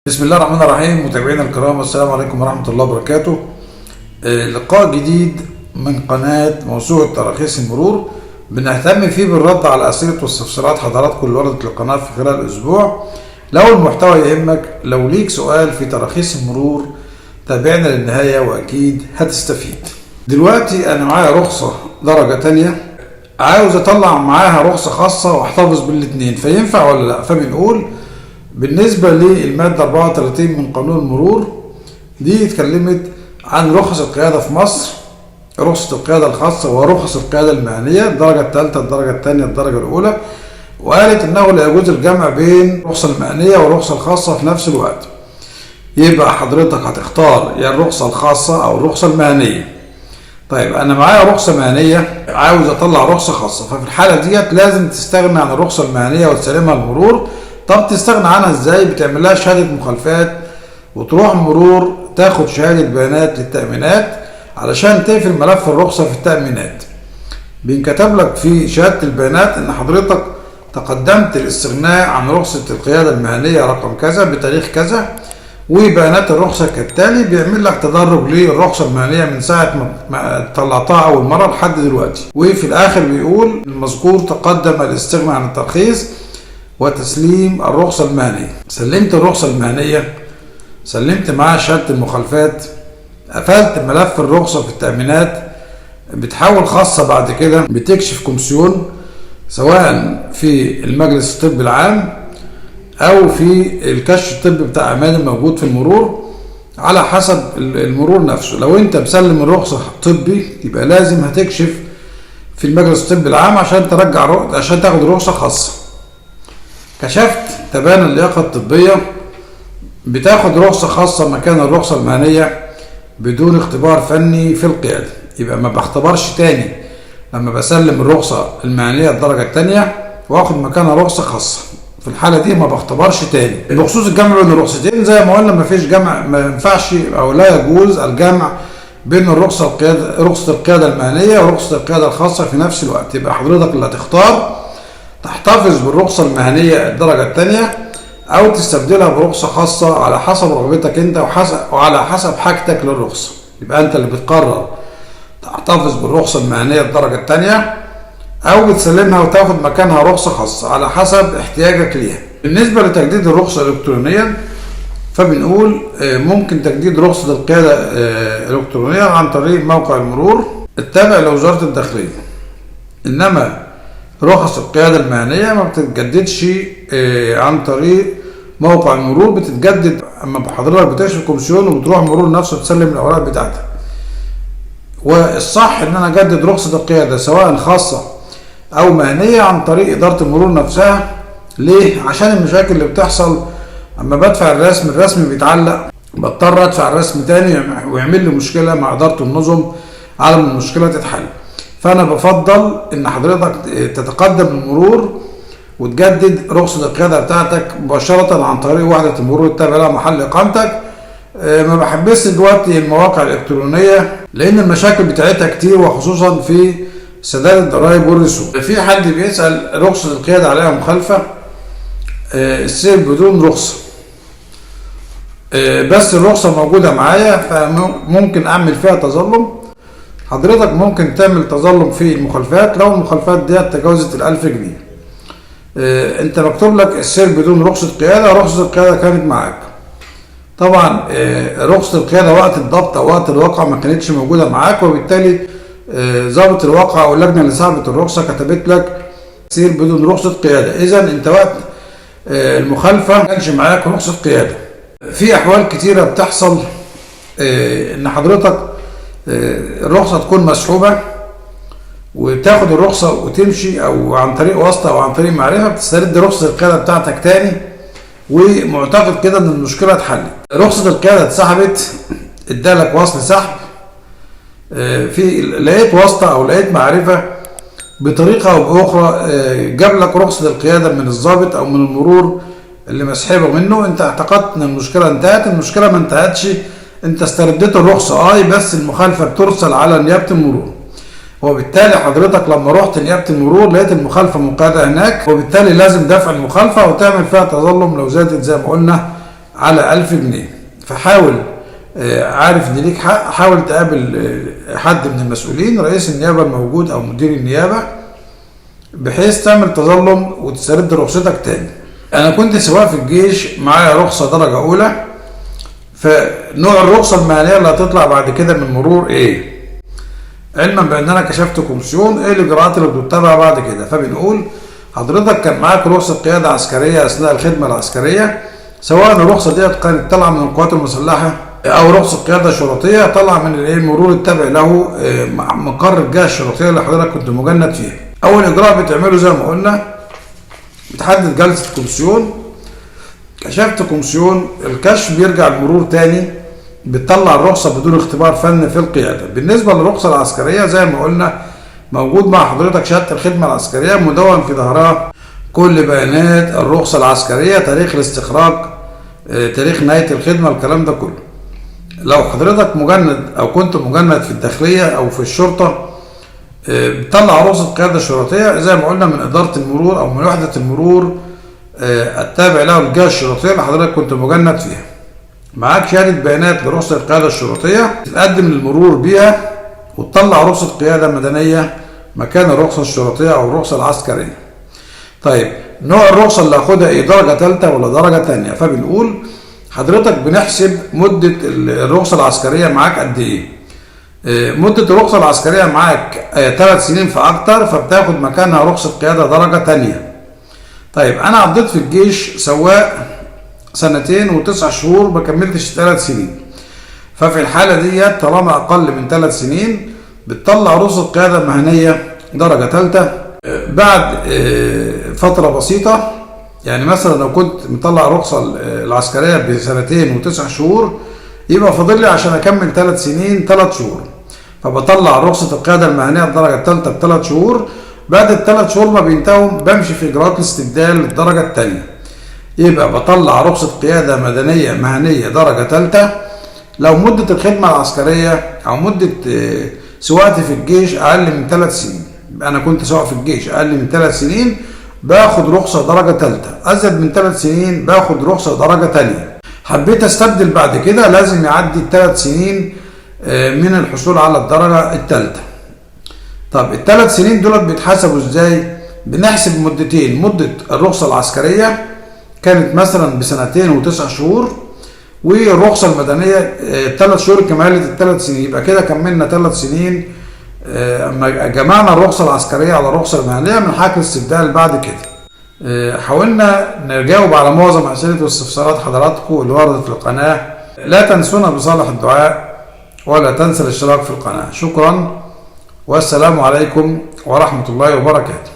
بسم الله الرحمن الرحيم. متابعينا الكرام، والسلام عليكم ورحمة الله وبركاته. لقاء جديد من قناة موسوعة تراخيص المرور، بنهتم فيه بالرد على أسئلة واستفسارات حضراتكم اللي وردت للقناة في خلال الأسبوع. لو المحتوى يهمك، لو ليك سؤال في تراخيص المرور، تابعنا للنهاية وأكيد هتستفيد. دلوقتي أنا معايا رخصة درجة تانية، عاوز أطلع معاها رخصة خاصة وأحتفظ بالاتنين، فينفع ولا لأ؟ فبنقول بالنسبة للمادة 34 من قانون المرور، دي اتكلمت عن رخص القيادة في مصر، رخصة القيادة الخاصة ورخص القيادة المهنية، الدرجة الثالثة، الدرجة الثانية، الدرجة الأولى، وقالت إنه لا يجوز الجمع بين الرخصة المهنية والرخصة الخاصة في نفس الوقت. يبقى حضرتك هتختار يا الرخصة الخاصة أو الرخصة المهنية. طيب أنا معايا رخصة مهنية، عاوز أطلع رخصة خاصة، ففي الحالة ديت لازم تستغنى عن الرخصة المهنية وتسلمها للمرور. طب تستغنى عنها ازاي؟ بتعمل لها شهاده مخالفات وتروح المرور تاخد شهاده بيانات للتامينات علشان تقفل ملف الرخصه في التامينات. بينكتب لك في شهاده البيانات ان حضرتك تقدمت الاستغناء عن رخصه القياده المهنيه رقم كذا بتاريخ كذا، وبيانات الرخصه كالتالي. بيعمل لك تدرج للرخصه المهنيه من ساعه ما طلعتها اول مره لحد دلوقتي، وفي الاخر بيقول المذكور تقدم الاستغناء عن الترخيص وتسليم الرخصة المهنية. سلمت الرخصة المهنية، سلمت معاها شهادة المخالفات، قفلت ملف الرخصة في التأمينات، بتحول خاصة بعد كده، بتكشف كومسيون سواء في المجلس الطبي العام أو في الكشف الطبي بتاع أمان الموجود في المرور على حسب المرور نفسه. لو أنت مسلم الرخصة طبي يبقى لازم هتكشف في المجلس الطبي العام عشان تاخد رخصة خاصة. كشفت تبان اللياقة الطبية، بتاخد رخصة خاصة مكان الرخصة المهنية بدون اختبار فني في القيادة. يبقى ما بختبرش تاني لما بسلم الرخصة المهنية الدرجة التانية واخد مكانها رخصة خاصة. في الحالة دي ما بختبرش تاني. بخصوص الجمع بين الرخصتين، زي ما قلنا ما فيش جمع، ما ينفعش او لا يجوز الجمع بين رخصة القيادة المهنية ورخصة القيادة الخاصة في نفس الوقت. يبقى حضرتك اللي هتختار تحتفظ بالرخصة المهنية الدرجة الثانية أو تستبدلها برخصة خاصة على حسب رغبتك أنت وعلى حسب حاجتك للرخصة. يبقى أنت اللي بتقرر تحتفظ بالرخصة المهنية الدرجة الثانية أو بتسلمها وتاخد مكانها رخصة خاصة على حسب احتياجك ليها. بالنسبة لتجديد الرخصة إلكترونيا، فبنقول ممكن تجديد رخصة القيادة إلكترونيا عن طريق موقع المرور التابع لوزارة الداخلية. إنما رخص القيادة المهنية ما بتتجددش عن طريق موقع المرور، بتتجدد اما حضرتك بتكشف كومسيون وبتروح المرور نفسه تسلم الاوراق بتاعتك. والصح ان انا اجدد رخصة القيادة سواء خاصة او مهنية عن طريق ادارة المرور نفسها. ليه؟ عشان المشاكل اللي بتحصل اما بدفع الرسم بيتعلق، بضطر ادفع الرسم تاني ويعمل لي مشكلة مع ادارة النظم على ما المشكلة تتحل. فأنا بفضل إن حضرتك تتقدم المرور وتجدد رخصة القيادة بتاعتك مباشرة عن طريق وحدة المرور التابعة لها محل إقامتك. ما بحبش دلوقتي المواقع الإلكترونية لأن المشاكل بتاعتها كتير، وخصوصا في سداد الضرائب والرسوم. في حد بيسأل رخصة القيادة عليها مخالفة، السير بدون رخصة، بس الرخصة موجودة معايا فممكن أعمل فيها تظلم. حضرتك ممكن تعمل تظلم في المخالفات لو المخالفات دي تجاوزت ال1000 جنيه. انت مكتوب لك السير بدون رخصة قيادة، رخصة القيادة كانت معاك. طبعا رخصة القيادة وقت الضبط او وقت الواقع ما كانتش موجودة معاك، وبالتالي ضابط الواقع او اللجنة اللي صاحبت الرخصة كتبت لك سير بدون رخصة قيادة. اذا انت وقت المخالفة ما كانش معاك رخصة قيادة. في احوال كتيرة بتحصل ان حضرتك الرخصة تكون مسحوبة وتاخد الرخصة وتمشي، او عن طريق واسطة او عن طريق معرفة بتسترد رخصة القيادة بتاعتك تاني ومعتقد كده ان المشكلة اتحلت. رخصة القيادة اتسحبت، ادالك وصل سحب، في لقيت واسطة او لقيت معرفة بطريقة او باخرى جاب لك رخصة القيادة من الضابط او من المرور اللي مسحبه منه، انت اعتقدت ان المشكلة انتهت. المشكلة ما انتهتش، انت استرديت الرخصة بس المخالفة بترسل على نيابة المرور، وبالتالي حضرتك لما رحت نيابة المرور لقيت المخالفة مقيدة هناك، وبالتالي لازم دفع المخالفة وتعمل فيها تظلم لو زادت زي ما قلنا على 1000 جنيه. فحاول عارف ان ليك حق، حاول تقابل حد من المسؤولين، رئيس النيابه الموجود او مدير النيابه، بحيث تعمل تظلم وتسترد رخصتك تاني. انا كنت سواق في الجيش، معايا رخصه درجه اولى، فنوع الرخصه المهنيه اللي هتطلع بعد كده من مرور ايه؟ علما بان انا كشفت كومسيون، ايه الاجراءات اللي بتتبع بعد كده؟ فبنقول حضرتك كان معاك رخصه قياده عسكريه اثناء الخدمه العسكريه، سواء الرخصه ديت كانت طالعه من القوات المسلحه او رخصه قياده شرطيه طالعه من المرور التابع له مقر الجهه الشرطيه اللي حضرتك كنت مجند فيها. اول اجراء بتعمله زي ما قلنا، بتحدد جلسه كومسيون. كشفت كومسيون، الكشف بيرجع المرور تاني، بتطلع الرخصه بدون اختبار فني في القياده. بالنسبه للرخصه العسكريه زي ما قلنا، موجود مع حضرتك شهاده الخدمه العسكريه، مدون في ظهرها كل بيانات الرخصه العسكريه، تاريخ الاستخراج، تاريخ نهايه الخدمه، الكلام ده كله. لو حضرتك مجند او كنت مجند في الداخليه او في الشرطه، بتطلع رخصه قياده شرطيه زي ما قلنا من اداره المرور او من وحده المرور التابع له الجهه الشرطيه اللي حضرتك كنت مجند فيها. معاك شهاده بيانات لرخصه القياده الشرطيه، تتقدم للمرور بيها وتطلع رخصه قياده مدنيه مكان الرخصه الشرطيه او الرخصه العسكريه. طيب نوع الرخصه اللي هاخدها ايه؟ درجه ثالثه ولا درجه ثانيه؟ فبنقول حضرتك بنحسب مده الرخصه العسكريه معاك قد ايه. مده الرخصه العسكريه معاك 3 سنين فاكتر، فبتاخد مكانها رخصه قياده درجه ثانيه. طيب انا قضيت في الجيش سواق 2 و9 شهور، ما كملتش 3 سنين، ففي الحاله دي طالما اقل من 3 سنين بتطلع رخصه قياده مهنيه درجه ثالثه بعد فتره بسيطه. يعني مثلا لو كنت مطلع الرخصه العسكريه ب2 و9 شهور، يبقى فاضل لي عشان اكمل 3 سنين 3 شهور، فبطلع رخصه القياده المهنيه الدرجه الثالثه ب3 شهور. بعد ال3 شهور ما بينتهوا بمشي في اجراءات الاستبدال للدرجه الثانيه، يبقى بطلع رخصه قياده مدنيه مهنيه درجه ثالثه. لو مده الخدمه العسكريه او مده سواقتي في الجيش اقل من 3 سنين، انا كنت سواق في الجيش اقل من 3 سنين باخد رخصه درجه ثالثه، ازيد من 3 سنين باخد رخصه درجه ثانيه. حبيت استبدل بعد كده لازم يعدي ال3 سنين من الحصول على الدرجه الثالثه. طب ال3 سنين دولت بيتحسبوا ازاي؟ بنحسب مدتين، مده الرخصه العسكريه كانت مثلا ب2 و9 شهور، والرخصه المدنيه 3 شهور كمالة ال3 سنين، يبقى كده كملنا 3 سنين. اما جمعنا الرخصه العسكريه على الرخصه المهنيه من حق الاستبدال بعد كده. حاولنا نجاوب على معظم اسئله واستفسارات حضراتكم اللي وردت في القناه. لا تنسونا بصالح الدعاء، ولا تنسى الاشتراك في القناه. شكرا، والسلام عليكم ورحمه الله وبركاته.